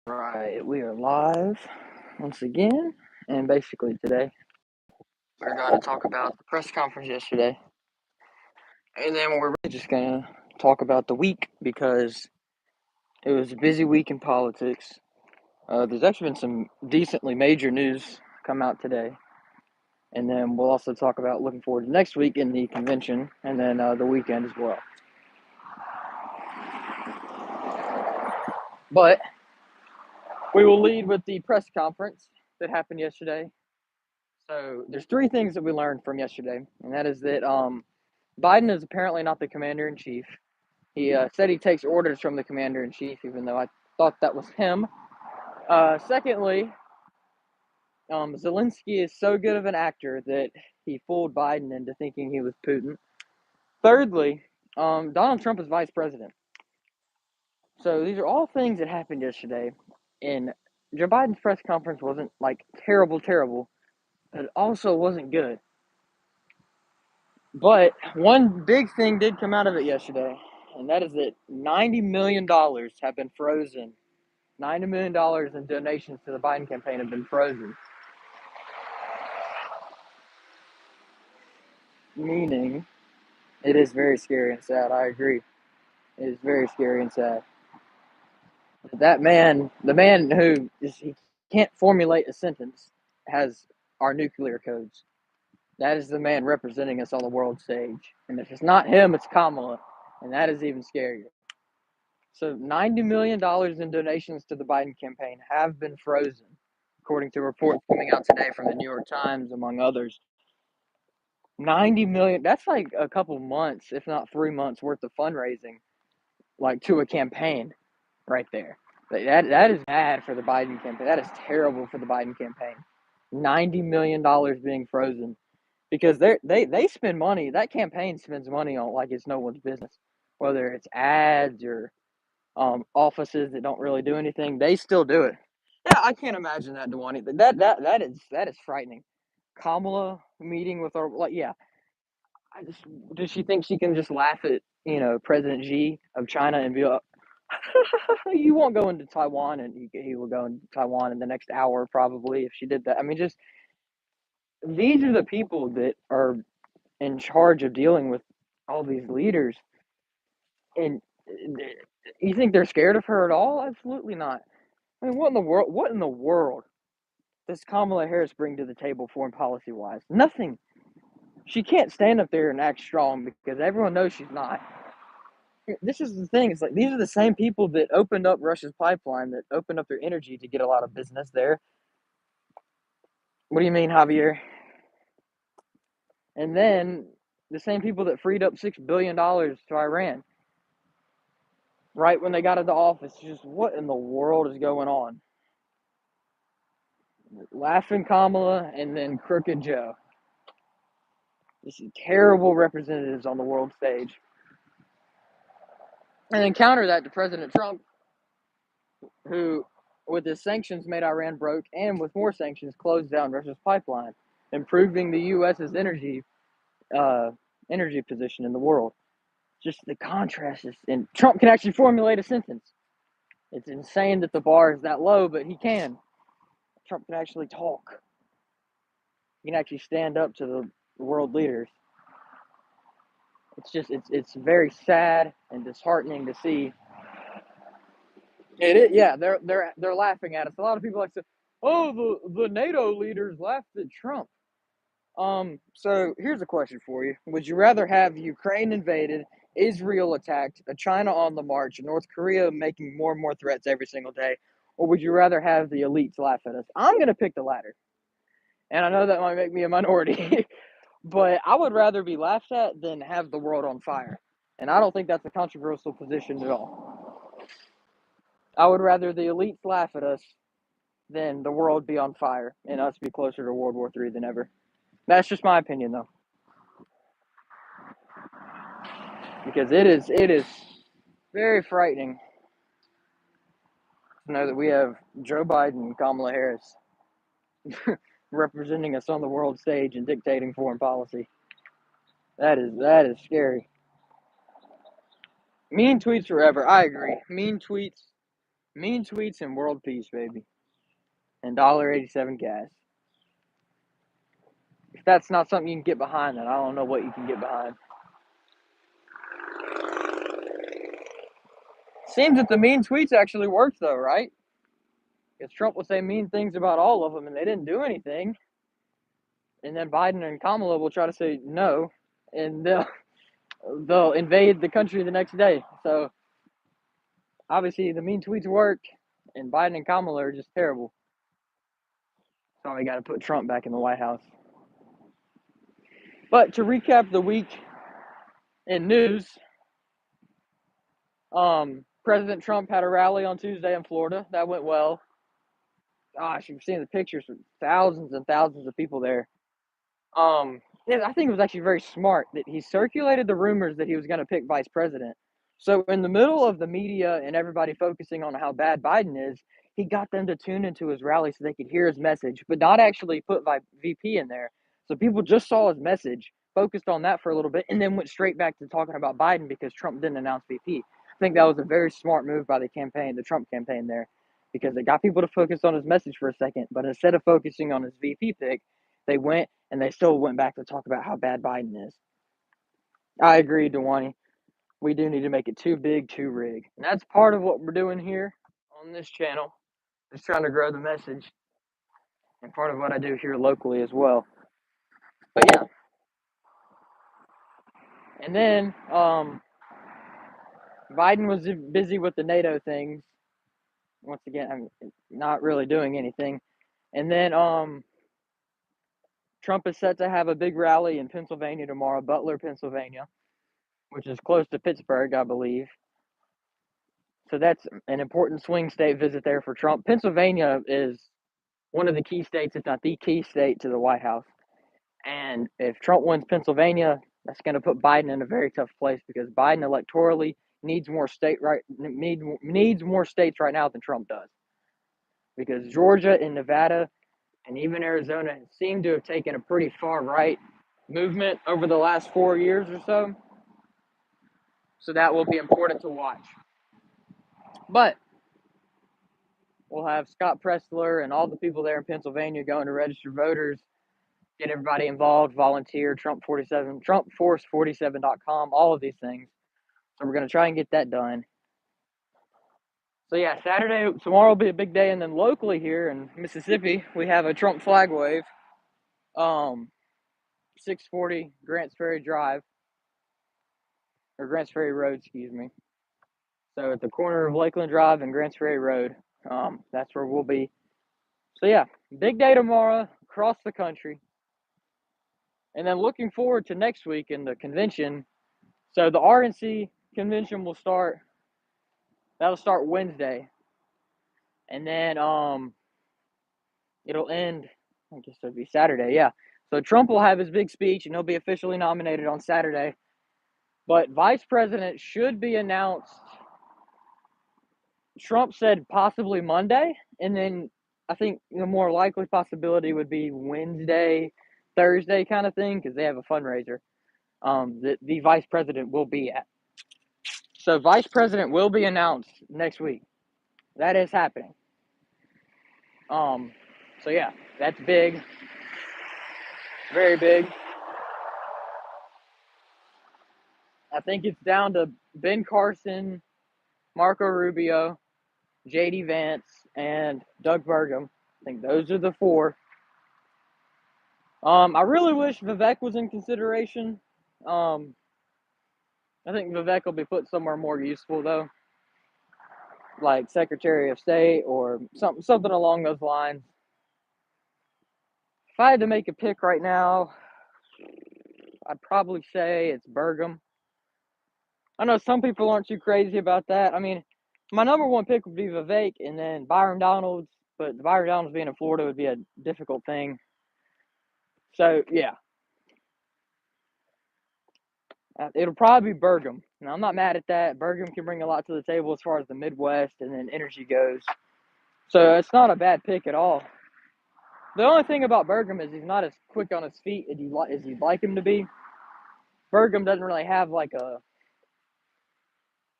Right, we are live once again, and basically today we're going to talk about the press conference yesterday, and then we're really just going to talk about the week because it was a busy week in politics. There's actually been some decently major news come out today, and then we'll also talk about looking forward to next week in the convention, and then the weekend as well. But we will lead with the press conference that happened yesterday. So there's three things that we learned from yesterday, and that is that Biden is apparently not the commander in chief. He said he takes orders from the commander in chief, even though I thought that was him. Secondly, Zelensky is so good of an actor that he fooled Biden into thinking he was Putin. Thirdly, Donald Trump is vice president. So these are all things that happened yesterday. And Joe Biden's press conference wasn't like terrible, but it also wasn't good. But one big thing did come out of it yesterday, and that is that $90 million have been frozen. $90 million in donations to the Biden campaign have been frozen. Meaning, it is very scary and sad. I agree. It is very scary and sad. That man, the man who he can't formulate a sentence, has our nuclear codes. That is the man representing us on the world stage. And if it's not him, it's Kamala. And that is even scarier. So $90 million in donations to the Biden campaign have been frozen, according to reports coming out today from the New York Times, among others. 90 million, that's like a couple months, if not 3 months worth of fundraising, like to a campaign right there. That is bad for the Biden campaign. That is terrible for the Biden campaign. $90 million being frozen because they spend money. That campaign spends money on like it's no one's business, whether it's ads or offices that don't really do anything. They still do it. Yeah, I can't imagine that doing anything. That is frightening. Kamala meeting with her, like, yeah. Does she think she can just laugh at President Xi of China and be like, you won't go into Taiwan, and he will go into Taiwan in the next hour probably if she did that. I mean, just these are the people that are in charge of dealing with all these leaders, and you think they're scared of her at all? Absolutely not. I mean, what in the world? What in the world does Kamala Harris bring to the table, foreign policy wise? Nothing. She can't stand up there and act strong because everyone knows she's not. This is the thing. It's like these are the same people that opened up Russia's pipeline, that opened up their energy to get a lot of business there. What do you mean, Javier? And then the same people that freed up $6 billion to Iran right when they got into office. Just what in the world is going on? Laughing Kamala and then Crooked Joe. Just terrible representatives on the world stage. And then counter that to President Trump, who, with his sanctions, made Iran broke, and with more sanctions, closed down Russia's pipeline, improving the U.S.'s energy position in the world. Just the contrast is, and Trump can actually formulate a sentence. It's insane that the bar is that low, but he can. Trump can actually talk. He can actually stand up to the world leaders. It's very sad and disheartening to see. It is, yeah, they're laughing at us. A lot of people like to say, "Oh, the NATO leaders laughed at Trump." So here's a question for you: would you rather have Ukraine invaded, Israel attacked, China on the march, North Korea making more and more threats every single day, or would you rather have the elites laugh at us? I'm gonna pick the latter, and I know that might make me a minority, but I would rather be laughed at than have the world on fire, and I don't think that's a controversial position at all. I would rather the elites laugh at us than the world be on fire and us be closer to World War III than ever. That's just my opinion, though, because it is very frightening to know that we have Joe Biden and Kamala Harris representing us on the world stage and dictating foreign policy. That is scary. Mean tweets forever. I agree. Mean tweets Mean tweets and world peace, baby. And $1.87 gas. If that's not something you can get behind, then I don't know what you can get behind. Seems that the mean tweets actually worked, though, right? Because Trump will say mean things about all of them, and they didn't do anything. And then Biden and Kamala will try to say no, and they'll invade the country the next day. So obviously the mean tweets work, and Biden and Kamala are just terrible. So we got to put Trump back in the White House. But to recap the week in news, President Trump had a rally on Tuesday in Florida. That went well. Gosh, you've seen the pictures of thousands and thousands of people there. Yeah, I think it was actually very smart that he circulated the rumors that he was going to pick vice president. So in the middle of the media and everybody focusing on how bad Biden is, he got them to tune into his rally so they could hear his message, but not actually put VP in there. So people just saw his message, focused on that for a little bit, and then went straight back to talking about Biden because Trump didn't announce VP. I think that was a very smart move by the Trump campaign there, because it got people to focus on his message for a second, but instead of focusing on his VP pick, they went and they still went back to talk about how bad Biden is. I agree, Dewani. We do need to make it too big, too rig. And that's part of what we're doing here on this channel, is trying to grow the message, and part of what I do here locally as well. But yeah. And then Biden was busy with the NATO things. Once again, I'm not really doing anything. And then Trump is set to have a big rally in Pennsylvania tomorrow, Butler, Pennsylvania, which is close to Pittsburgh, I believe. So that's an important swing state visit there for Trump. Pennsylvania is one of the key states, if not the key state, to the White House. And if Trump wins Pennsylvania, that's going to put Biden in a very tough place, because Biden electorally needs more states right now than Trump does. Because Georgia and Nevada and even Arizona seem to have taken a pretty far right movement over the last 4 years or so. So that will be important to watch. But we'll have Scott Presler and all the people there in Pennsylvania going to register voters, get everybody involved, volunteer, Trump47, TrumpForce47.com, all of these things. So we're going to try and get that done. So yeah, tomorrow will be a big day. And then locally here in Mississippi, we have a Trump flag wave, 640 Grants Ferry Drive, or Grants Ferry Road, excuse me. So at the corner of Lakeland Drive and Grants Ferry Road, that's where we'll be. So yeah, big day tomorrow across the country. And then looking forward to next week in the convention. So the RNC convention will start. That'll start Wednesday, and then it'll end. I guess it'll be Saturday. Yeah. So Trump will have his big speech, and he'll be officially nominated on Saturday. But vice president should be announced. Trump said possibly Monday, and then I think the more likely possibility would be Wednesday, Thursday kind of thing, because they have a fundraiser. The vice president will be at. So vice president will be announced next week. That is happening. So yeah, that's big. Very big. I think it's down to Ben Carson, Marco Rubio, J.D. Vance, and Doug Burgum. I think those are the four. I really wish Vivek was in consideration. I think Vivek will be put somewhere more useful, though, like Secretary of State or something along those lines. If I had to make a pick right now, I'd probably say it's Burgum. I know some people aren't too crazy about that. I mean, my number one pick would be Vivek, and then Byron Donalds, but Byron Donalds being in Florida would be a difficult thing. So, yeah. It'll probably be Burgum. Now, I'm not mad at that. Burgum can bring a lot to the table as far as the Midwest and then energy goes. So, it's not a bad pick at all. The only thing about Burgum is he's not as quick on his feet as you'd like him to be. Burgum doesn't really have like a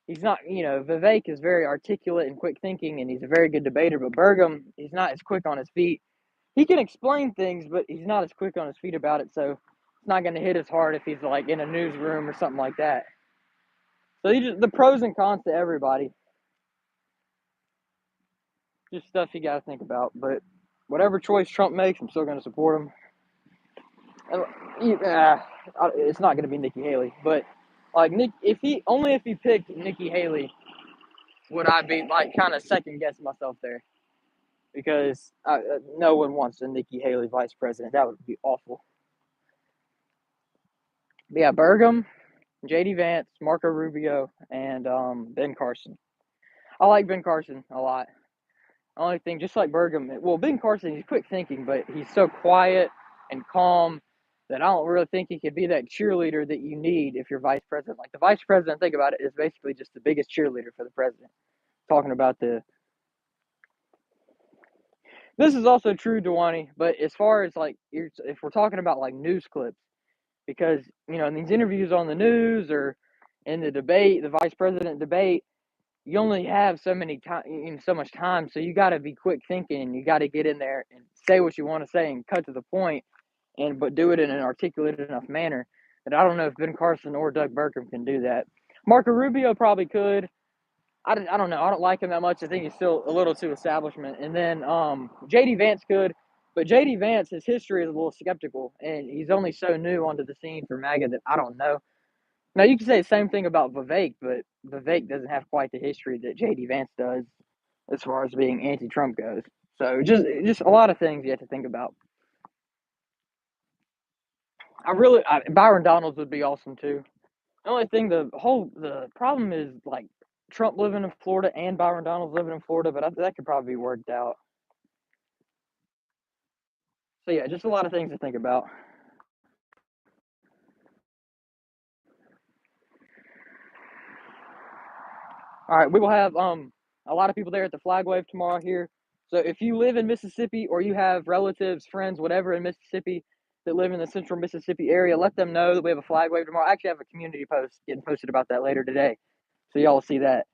he's not, Vivek is very articulate and quick thinking, and he's a very good debater. But Burgum, he's not as quick on his feet. He can explain things, but he's not as quick on his feet about it. So it's not going to hit as hard if he's like in a newsroom or something like that. So the pros and cons to everybody. Just stuff you got to think about. But whatever choice Trump makes, I'm still going to support him. It's not going to be Nikki Haley, but like if he picked Nikki Haley, would I be like kind of second guessing myself there? Because no one wants a Nikki Haley vice president. That would be awful. But yeah, Burgum, J.D. Vance, Marco Rubio, and Ben Carson. I like Ben Carson a lot. Only thing, just like Burgum, well, Ben Carson, he's quick thinking, but he's so quiet and calm that I don't really think he could be that cheerleader that you need if you're vice president. Like the vice president, think about it, is basically just the biggest cheerleader for the president. Talking about this is also true, Dewani, but as far as like, if we're talking about like news clips, because, in these interviews on the news or in the debate, the vice president debate, you only have so much time, so you got to be quick thinking. You got to get in there and say what you want to say and cut to the point, but do it in an articulate enough manner. That I don't know if Ben Carson or Doug Burgum can do that. Marco Rubio probably could. I don't know. I don't like him that much. I think he's still a little too establishment. And then J.D. Vance could, but J.D. Vance, his history is a little skeptical, and he's only so new onto the scene for MAGA that I don't know. Now, you can say the same thing about Vivek, but Vivek doesn't have quite the history that J.D. Vance does as far as being anti-Trump goes. So just a lot of things you have to think about. Byron Donalds would be awesome too. The only thing, the problem is like Trump living in Florida and Byron Donalds living in Florida, but that could probably be worked out. So yeah, just a lot of things to think about. All right, we will have a lot of people there at the flag wave tomorrow here. So if you live in Mississippi or you have relatives, friends, whatever in Mississippi that live in the central Mississippi area, let them know that we have a flag wave tomorrow. I actually have a community post getting posted about that later today, so y'all will see that.